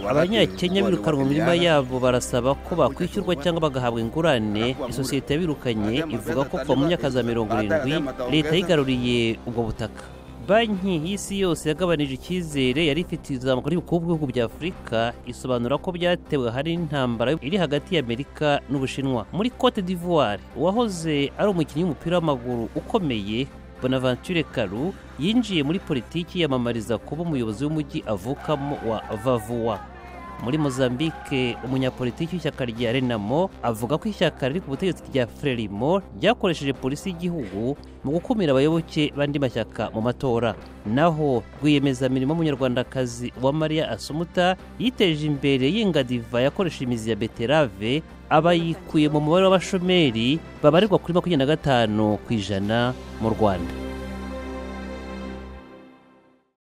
Abanyakenya birukanwa mu mirima yabo barasaba ko bakwishyurwa cyangwa bagahabwa ingurane. Isosiyete yabirukanye ivuga ko kuva mu myaka za 70 leta yigaruriye ubwo butaka. Banki y'isi yose yagabanije icyizere yari ifite izamuka ry'ubukungu bw'ibihugu bya Afurika, isobanura ko byatewe hari intambara iri hagati y'Amerika n'Ubushinwa. Muri Cote d'Ivoire, uwahoze ari umukinnyi w'umupira w'amaguru ukomeye Bonaventure Kalu yinjiye muri politiki yamamariza kuba umuyobozi w'umujyi avukamo wa Vavua. Muri Mozambique, umunyapolitiki w'ishyaka rya Renamo avuga ko ishyaka riri ku butegetsi rya Frelimo ryakoresheje polisi y'igihugu mu gukumira abayoboke bandi mashyaka mu matora. Naho rwiyemezamirimo w'umunyarwandakazi wa Maria Asumuta yiteje imbere yenga diva yakoresheje imizi ya beterave, aba yikuye mu mubare w'abashomeri babarirwa kuri 25% mu Rwanda.